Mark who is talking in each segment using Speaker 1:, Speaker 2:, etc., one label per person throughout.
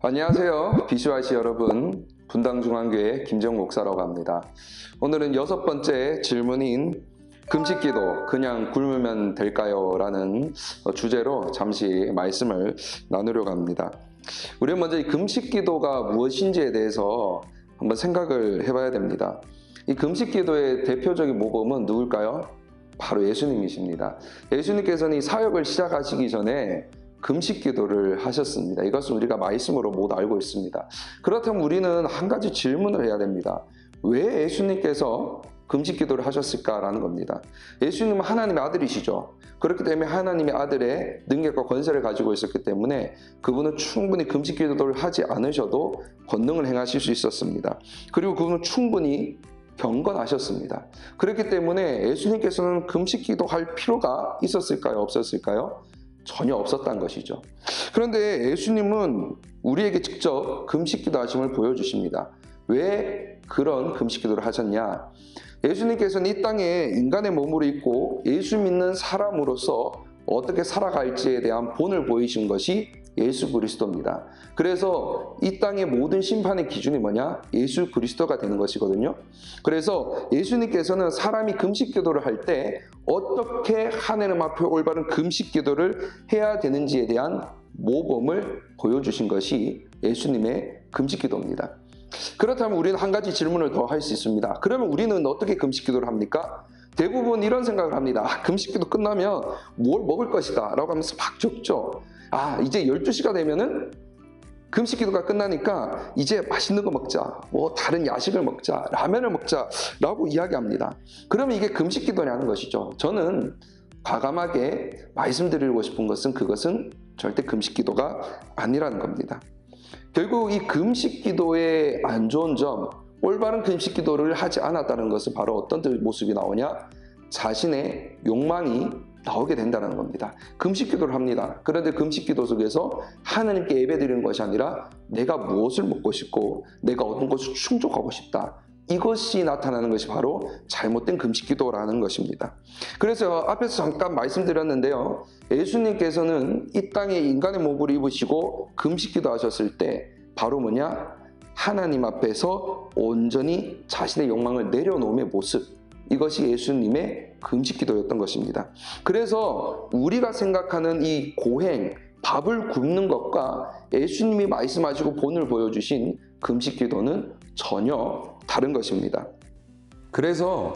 Speaker 1: 안녕하세요. BCYC 여러분, 분당중앙교회 김정 목사라고 합니다. 오늘은 6번째 질문인 금식기도 그냥 굶으면 될까요? 라는 주제로 잠시 말씀을 나누려고 합니다. 우리는 먼저 이 금식기도가 무엇인지에 대해서 한번 생각을 해봐야 됩니다. 이 금식기도의 대표적인 모범은 누굴까요? 바로 예수님이십니다. 예수님께서는 이 사역을 시작하시기 전에 금식기도를 하셨습니다. 이것은 우리가 말씀으로 모두 알고 있습니다. 그렇다면 우리는 한 가지 질문을 해야 됩니다. 왜 예수님께서 금식기도를 하셨을까라는 겁니다. 예수님은 하나님의 아들이시죠. 그렇기 때문에 하나님의 아들의 능력과 권세를 가지고 있었기 때문에 그분은 충분히 금식기도를 하지 않으셔도 권능을 행하실 수 있었습니다. 그리고 그분은 충분히 경건하셨습니다. 그렇기 때문에 예수님께서는 금식기도 할 필요가 있었을까요? 없었을까요? 전혀 없었던 것이죠. 그런데 예수님은 우리에게 직접 금식기도 하심을 보여주십니다. 왜 그런 금식기도를 하셨냐? 예수님께서는 이 땅에 인간의 몸으로 있고 예수 믿는 사람으로서 어떻게 살아갈지에 대한 본을 보이신 것이 예수 그리스도입니다. 그래서 이 땅의 모든 심판의 기준이 뭐냐? 예수 그리스도가 되는 것이거든요. 그래서 예수님께서는 사람이 금식기도를 할 때 어떻게 하나님 앞에 올바른 금식기도를 해야 되는지에 대한 모범을 보여주신 것이 예수님의 금식기도입니다. 그렇다면 우리는 한 가지 질문을 더 할 수 있습니다. 그러면 우리는 어떻게 금식기도를 합니까? 대부분 이런 생각을 합니다. 금식기도 끝나면 뭘 먹을 것이다 라고 하면서 막 적죠. 이제 12시가 되면은 금식기도가 끝나니까 이제 맛있는 거 먹자, 다른 야식을 먹자, 라면을 먹자 라고 이야기합니다. 그러면 이게 금식기도냐는 것이죠. 저는 과감하게 말씀드리고 싶은 것은 그것은 절대 금식기도가 아니라는 겁니다. 결국 이 금식기도의 안 좋은 점, 올바른 금식기도를 하지 않았다는 것은 바로 어떤 모습이 나오냐? 자신의 욕망이 나오게 된다는 겁니다. 금식기도를 합니다. 그런데 금식기도 속에서 하나님께 예배드리는 것이 아니라 내가 무엇을 먹고 싶고 내가 어떤 것을 충족하고 싶다. 이것이 나타나는 것이 바로 잘못된 금식기도라는 것입니다. 그래서 앞에서 잠깐 말씀드렸는데요. 예수님께서는 이 땅에 인간의 몸을 입으시고 금식기도 하셨을 때 바로 뭐냐? 하나님 앞에서 온전히 자신의 욕망을 내려놓음의 모습, 이것이 예수님의 금식기도였던 것입니다. 그래서 우리가 생각하는 이 고행, 밥을 굶는 것과 예수님이 말씀하시고 본을 보여주신 금식기도는 전혀 다른 것입니다. 그래서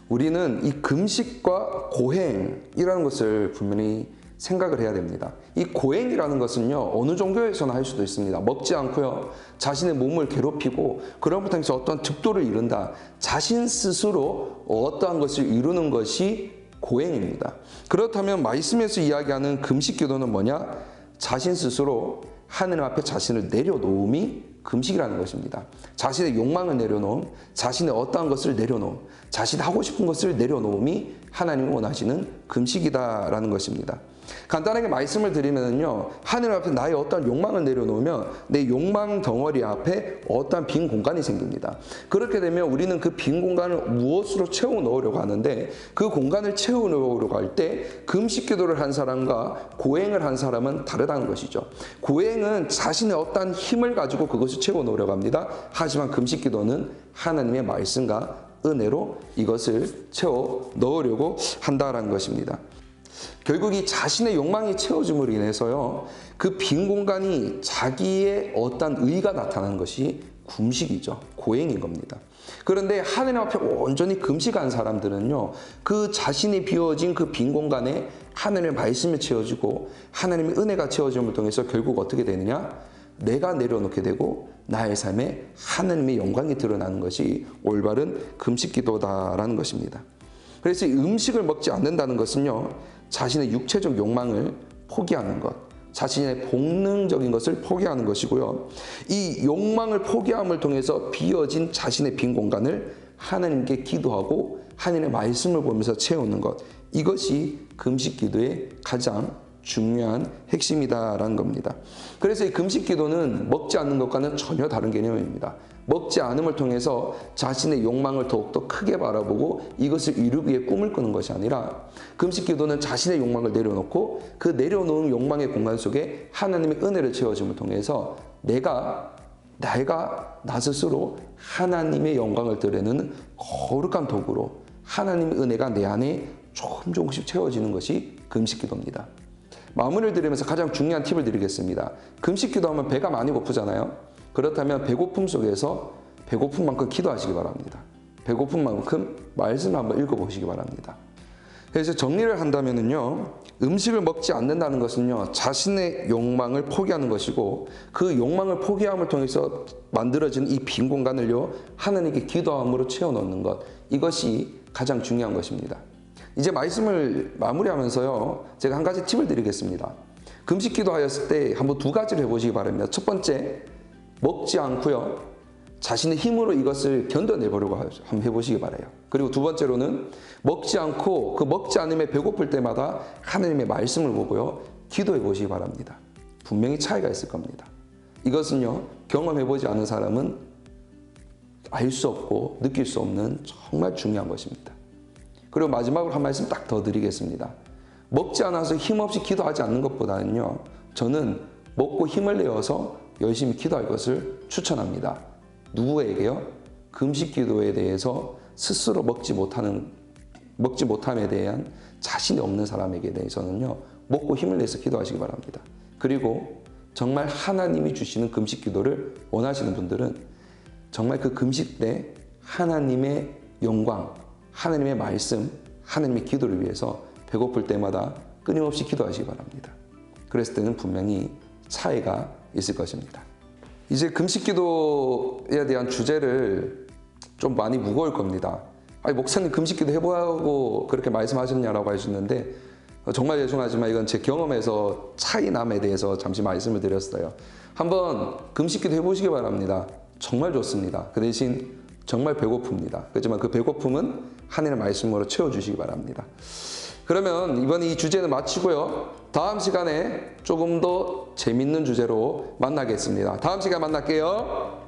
Speaker 1: 우리는 이 금식과 고행이라는 것을 분명히 생각을 해야 됩니다. 이 고행이라는 것은요, 어느 종교에서나 할 수도 있습니다. 먹지 않고요, 자신의 몸을 괴롭히고 그런 부분에서 어떤 득도를 이룬다. 자신 스스로 어떠한 것을 이루는 것이 고행입니다. 그렇다면 말씀에서 이야기하는 금식기도는 뭐냐? 자신 스스로 하나님 앞에 자신을 내려놓음이 금식이라는 것입니다. 자신의 욕망을 내려놓음, 자신의 어떠한 것을 내려놓음, 자신이 하고 싶은 것을 내려놓음이 하나님이 원하시는 금식이다라는 것입니다. 간단하게 말씀을 드리면요, 하나님 앞에 나의 어떠한 욕망을 내려놓으면 내 욕망 덩어리 앞에 어떠한 빈 공간이 생깁니다. 그렇게 되면 우리는 그 빈 공간을 무엇으로 채워 넣으려고 하는데, 그 공간을 채워 넣으려고 할 때 금식기도를 한 사람과 고행을 한 사람은 다르다는 것이죠. 고행은 자신의 어떠한 힘을 가지고 그것을 채워 넣으려고 합니다. 하지만 금식기도는 하나님의 말씀과 은혜로 이것을 채워 넣으려고 한다는 것입니다. 결국 이 자신의 욕망이 채워짐으로 인해서요, 그 빈 공간이 자기의 어떤 의가 나타나는 것이 금식이죠. 고행인 겁니다. 그런데 하나님 앞에 온전히 금식한 사람들은요, 그 자신이 비워진 그 빈 공간에 하나님의 말씀이 채워지고 하나님의 은혜가 채워짐을 통해서 결국 어떻게 되느냐? 내가 내려놓게 되고 나의 삶에 하나님의 영광이 드러나는 것이 올바른 금식기도다라는 것입니다. 그래서 이 음식을 먹지 않는다는 것은요, 자신의 육체적 욕망을 포기하는 것, 자신의 본능적인 것을 포기하는 것이고요. 이 욕망을 포기함을 통해서 비어진 자신의 빈 공간을 하나님께 기도하고 하나님의 말씀을 보면서 채우는 것, 이것이 금식기도의 가장 중요한 핵심이다라는 겁니다. 그래서 이 금식 기도는 먹지 않는 것과는 전혀 다른 개념입니다. 먹지 않음을 통해서 자신의 욕망을 더욱더 크게 바라보고 이것을 이루기 위해 꿈을 꾸는 것이 아니라, 금식 기도는 자신의 욕망을 내려놓고 그 내려놓은 욕망의 공간 속에 하나님의 은혜를 채워줌을 통해서 내가 나 스스로 하나님의 영광을 드러내는 거룩한 도구로 하나님의 은혜가 내 안에 조금씩 채워지는 것이 금식 기도입니다. 마무리를 드리면서 가장 중요한 팁을 드리겠습니다. 금식 기도하면 배가 많이 고프잖아요. 그렇다면 배고픔 속에서 배고픈 만큼 기도하시기 바랍니다. 배고픈 만큼 말씀을 한번 읽어보시기 바랍니다. 그래서 정리를 한다면요, 음식을 먹지 않는다는 것은요, 자신의 욕망을 포기하는 것이고, 그 욕망을 포기함을 통해서 만들어진 이 빈 공간을요, 하나님께 기도함으로 채워넣는 것, 이것이 가장 중요한 것입니다. 이제 말씀을 마무리하면서요, 제가 한 가지 팁을 드리겠습니다. 금식 기도하였을 때 한번 두 가지를 해보시기 바랍니다. 첫 번째, 먹지 않고요, 자신의 힘으로 이것을 견뎌내보려고 한번 해보시기 바라요. 그리고 두 번째로는 먹지 않고 그 먹지 않음에 배고플 때마다 하나님의 말씀을 보고요, 기도해 보시기 바랍니다. 분명히 차이가 있을 겁니다. 이것은요, 경험해보지 않은 사람은 알 수 없고 느낄 수 없는 정말 중요한 것입니다. 그리고 마지막으로 한 말씀 딱 더 드리겠습니다. 먹지 않아서 힘없이 기도하지 않는 것보다는요, 저는 먹고 힘을 내어서 열심히 기도할 것을 추천합니다. 누구에게요? 금식 기도에 대해서 스스로 먹지 못함에 대한 자신이 없는 사람에게 대해서는요, 먹고 힘을 내서 기도하시기 바랍니다. 그리고 정말 하나님이 주시는 금식 기도를 원하시는 분들은 정말 그 금식 때 하나님의 영광, 하나님의 말씀, 하나님의 기도를 위해서 배고플 때마다 끊임없이 기도하시기 바랍니다. 그랬을 때는 분명히 차이가 있을 것입니다. 이제 금식 기도에 대한 주제를 좀 많이 무거울 겁니다. 아니, 목사님 금식 기도 해보라고 그렇게 말씀하셨냐라고 하셨는데, 정말 죄송하지만 이건 제 경험에서 차이남에 대해서 잠시 말씀을 드렸어요. 한번 금식 기도 해보시기 바랍니다. 정말 좋습니다. 그 대신 정말 배고픕니다. 그렇지만 그 배고픔은 하나님의 말씀으로 채워주시기 바랍니다. 그러면 이번 이 주제는 마치고요, 다음 시간에 조금 더 재밌는 주제로 만나겠습니다. 다음 시간에 만날게요.